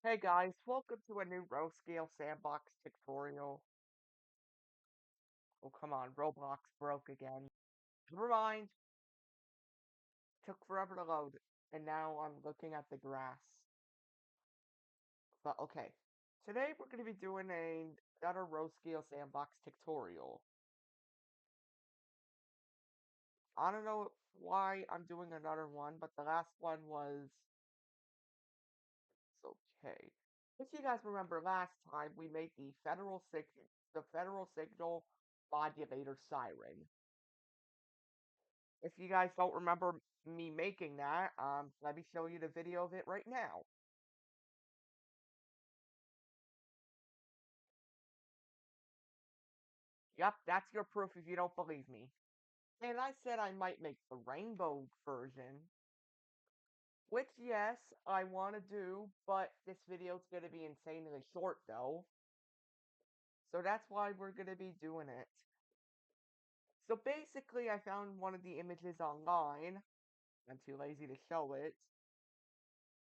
Hey guys, welcome to a new Ro Scale Sandbox tutorial. Oh come on, Roblox broke again. Never mind, took forever to load, and now I'm looking at the grass. But okay, today we're going to be doing another Ro Scale Sandbox tutorial. I don't know why I'm doing another one, but the last one was okay. If you guys remember last time, we made the federal signal modulator siren. If you guys don't remember me making that, let me show you the video of it right now. Yep, that's your proof if you don't believe me. And I said I might make the rainbow version, which yes, I want to do, but this video is going to be insanely short though. So that's why we're going to be doing it. So basically, I found one of the images online. I'm too lazy to show it.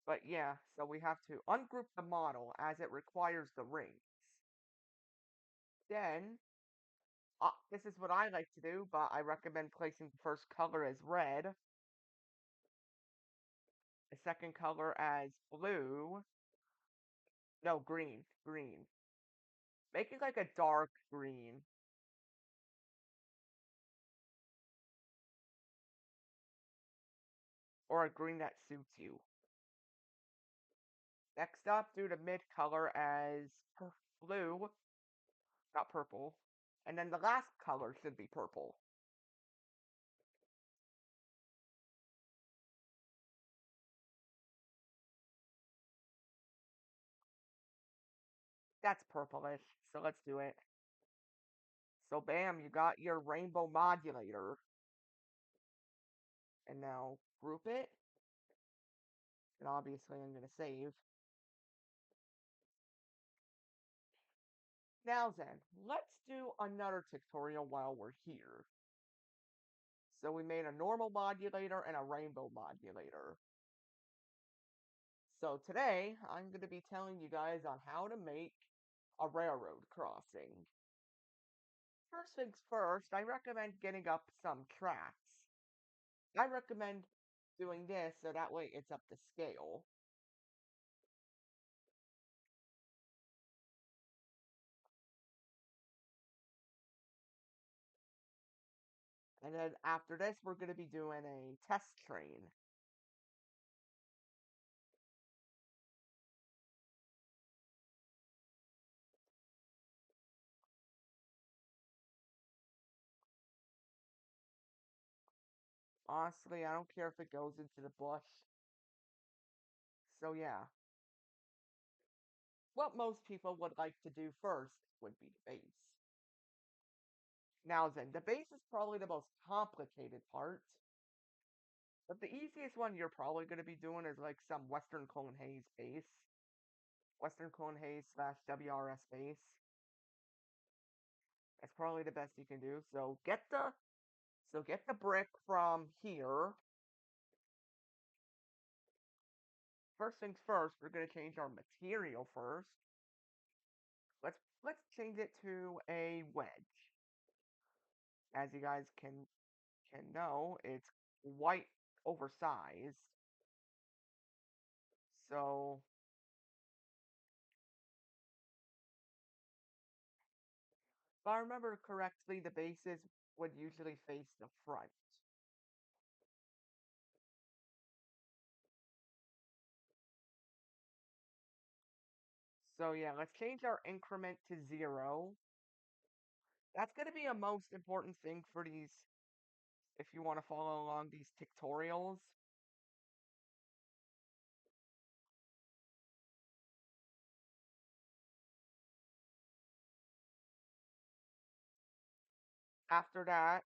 But yeah, so we have to ungroup the model as it requires the rings. Then this is what I like to do, but I recommend placing the first color as red, the second color as blue. No, green. Green. Make it like a dark green, or a green that suits you. Next up, do the mid color as blue, not purple. And then the last color should be purple. That's purplish, so let's do it. So bam, you got your rainbow modulator. And now group it. And obviously I'm going to save. Now then, let's do another tutorial while we're here. So we made a normal modulator and a rainbow modulator. So today, I'm going to be telling you guys on how to make a railroad crossing. First things first, I recommend getting up some tracks. I recommend doing this so that way it's up to scale. And then after this, we're going to be doing a test train. Honestly, I don't care if it goes into the bush. So yeah. What most people would like to do first would be the base. Now then, the base is probably the most complicated part. But the easiest one you're probably going to be doing is like some Western Clone Haze base. Western Clone Haze slash WRS base. That's probably the best you can do. So get the brick from here. First things first, we're gonna change our material first. Let's change it to a wedge. As you guys can know, it's white oversized. So if I remember correctly, the bases would usually face the front. So yeah, let's change our increment to 0. That's going to be a most important thing for these, if you want to follow along these tutorials. After that,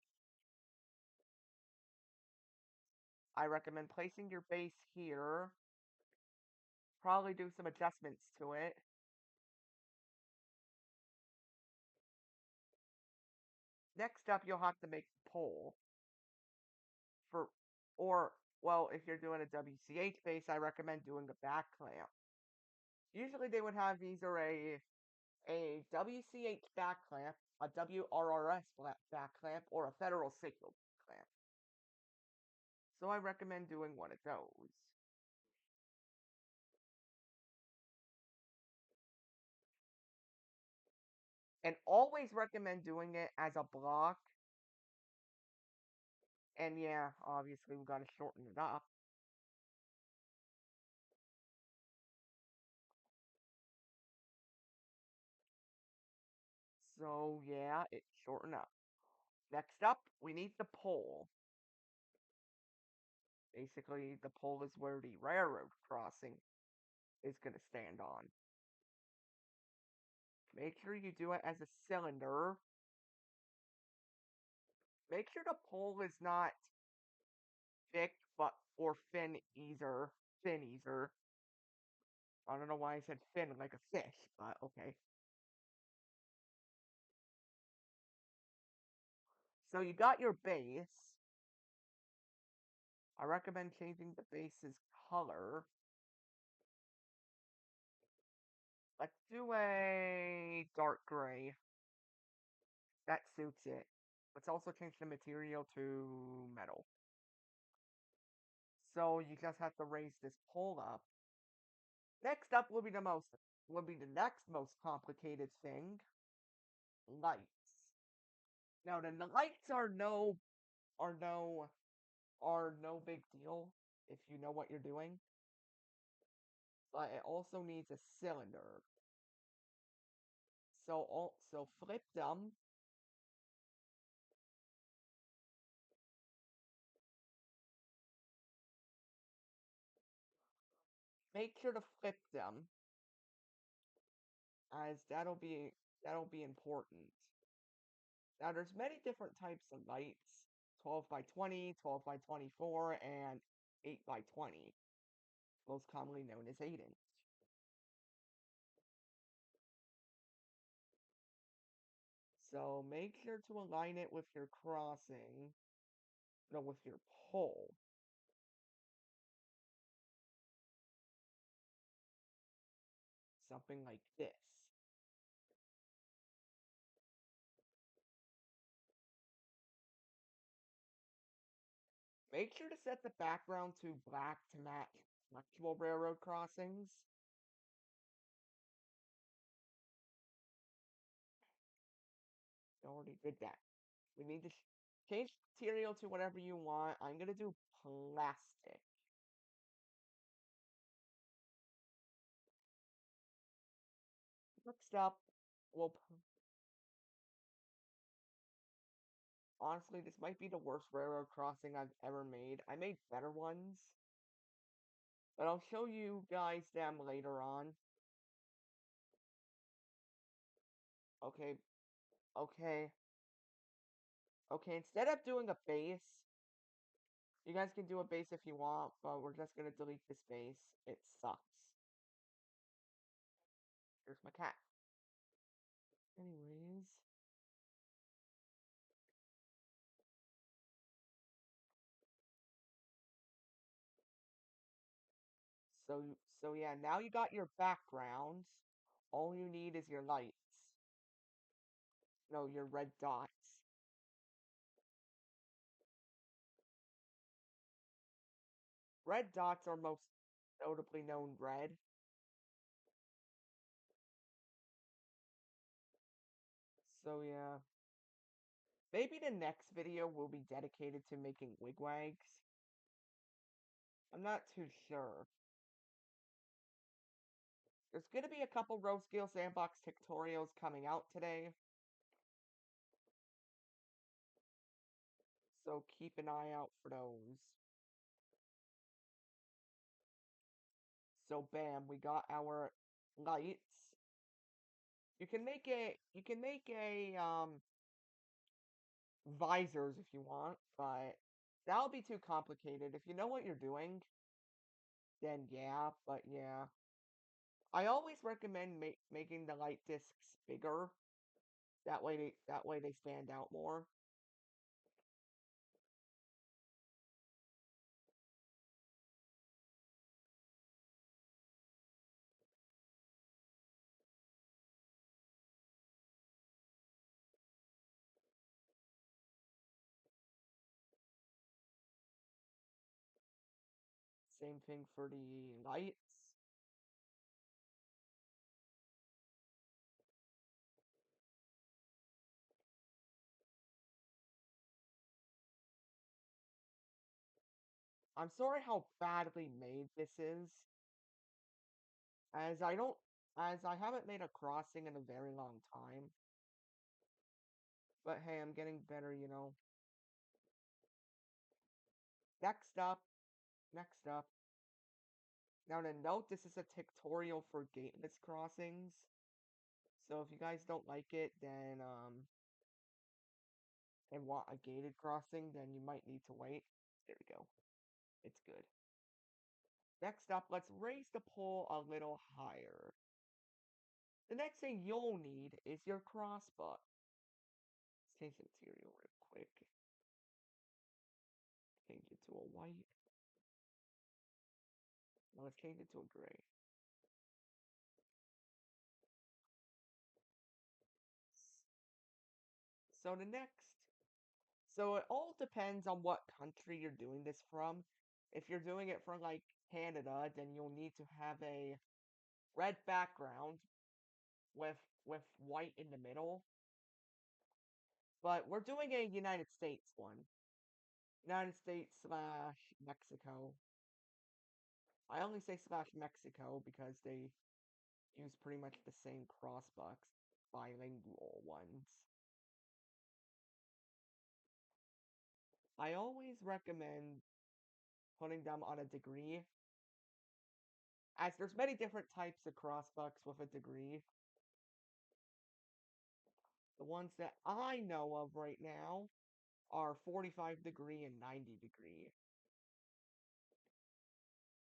I recommend placing your base here. Probably do some adjustments to it. Next up, you'll have to make the pole. For, or, well, if you're doing a WCH base, I recommend doing a back clamp. Usually they would have either a WCH back clamp, a WRRS back clamp, or a Federal Signal clamp. So I recommend doing one of those. And always recommend doing it as a block. And yeah, obviously we gotta shorten it up. So yeah, it shortened up. Next up, we need the pole. Basically, the pole is where the railroad crossing is gonna stand on. Make sure you do it as a cylinder. Make sure the pole is not thick but or thin either. Thin either. I don't know why I said thin like a fish, but okay. So you got your base. I recommend changing the base's color. Let's do a dark gray. That suits it. Let's also change the material to metal. So you just have to raise this pole up. Next up will be the next most complicated thing. Lights. Now the lights are no are no big deal if you know what you're doing. But it also needs a cylinder. So flip them. Make sure to flip them, as that'll be important. Now there's many different types of lights, 12 by 20, 12 by 24, and 8 by 20, most commonly known as 8-inch. So make sure to align it with your crossing, no, with your pole, something like this. Make sure to set the background to black to match actual railroad crossings. Already did that. We need to change material to whatever you want. I'm gonna do plastic. Next up, we'll honestly, this might be the worst railroad crossing I've ever made. I made better ones, but I'll show you guys them later on. Okay, okay, okay. Instead of doing a base, you guys can do a base if you want, but we're just gonna delete this base. It sucks. Here's my cat. Anyways, so yeah, now you got your backgrounds. All you need is your lights. No, your red dots. Red dots are most notably known red. So yeah. Maybe the next video will be dedicated to making wigwags. I'm not too sure. There's gonna be a couple Ro Scale Sandbox tutorials coming out today. So keep an eye out for those. So bam, we got our lights. You can make a visors if you want, but that'll be too complicated. If you know what you're doing, then yeah, but yeah. I always recommend making the light discs bigger. That way they stand out more. Same thing for the lights. I'm sorry how badly made this is, as I don't, as I haven't made a crossing in a very long time. But hey, I'm getting better. Next up, next up. Now to note, this is a tutorial for gateless crossings. So if you guys don't like it, then and want a gated crossing, then you might need to wait. There we go. It's good. Next up, let's raise the pole a little higher. The next thing you'll need is your crossbuck. Let's change the material real quick. Change it to a white. Now let's change it to a gray. So the next, so it all depends on what country you're doing this from. If you're doing it from like Canada, then you'll need to have a red background with white in the middle. But we're doing a United States one. United States slash Mexico. I only say slash Mexico because they use pretty much the same crossbucks, bilingual ones. I always recommend putting them on a degree, as there's many different types of crossbucks with a degree. The ones that I know of right now are 45 degree and 90 degree.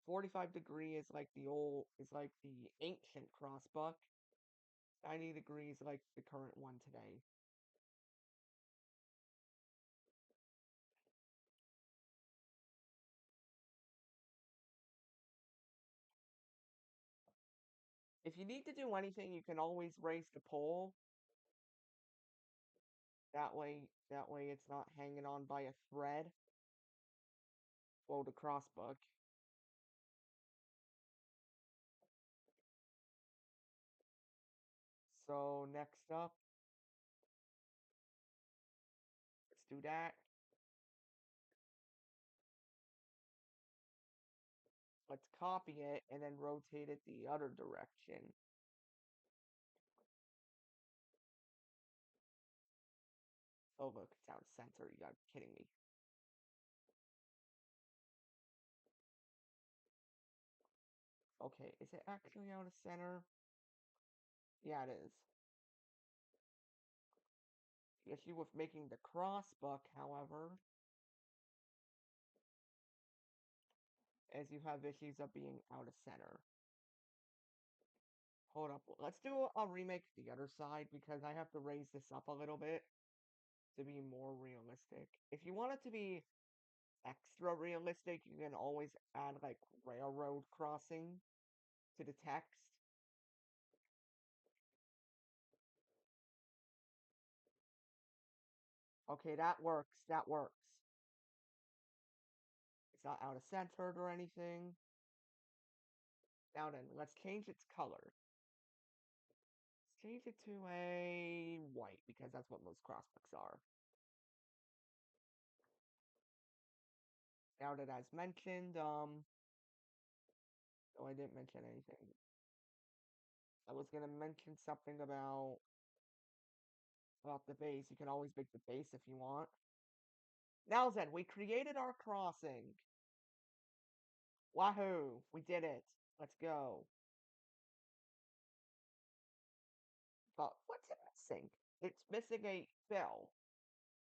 45 degree is like the ancient crossbuck. 90 degrees like the current one today. If you need to do anything, you can always raise the pole. That way it's not hanging on by a thread. Well, the crossbuck. So next up, let's do that. Let's copy it and then rotate it the other direction. Oh look, it's out of center. You gotta be kidding me. Okay, is it actually out of center? Yeah, it is. The issue with making the crossbuck, however, is you have issues of being out of center. Hold up, let's do a remake the other side because I have to raise this up a little bit to be more realistic. If you want it to be extra realistic, you can always add like railroad crossing to the text. Okay, that works. That works. It's not out of center or anything. Now then, let's change its color. Let's change it to a white because that's what most crossbooks are. Now that as mentioned, oh, I didn't mention anything. I was gonna mention something about the base. You can always make the base if you want. Now then, we created our crossing. Wahoo! We did it. Let's go. But what's it missing? It's missing a bell.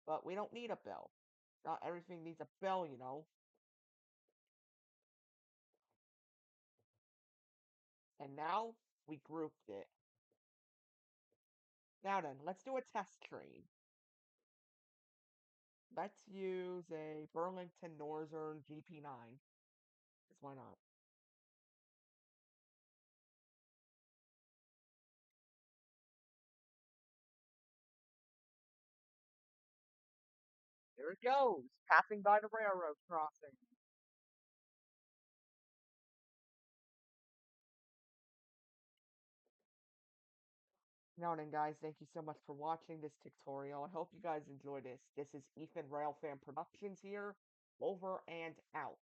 But we don't need a bell. Not everything needs a bell. And now we grouped it. Now then, let's do a test train. Let's use a Burlington Northern GP9. Because why not? There it goes, passing by the railroad crossing. Now then, guys, thank you so much for watching this tutorial. I hope you guys enjoy this. This is Ethan Railfan Productions here, over and out.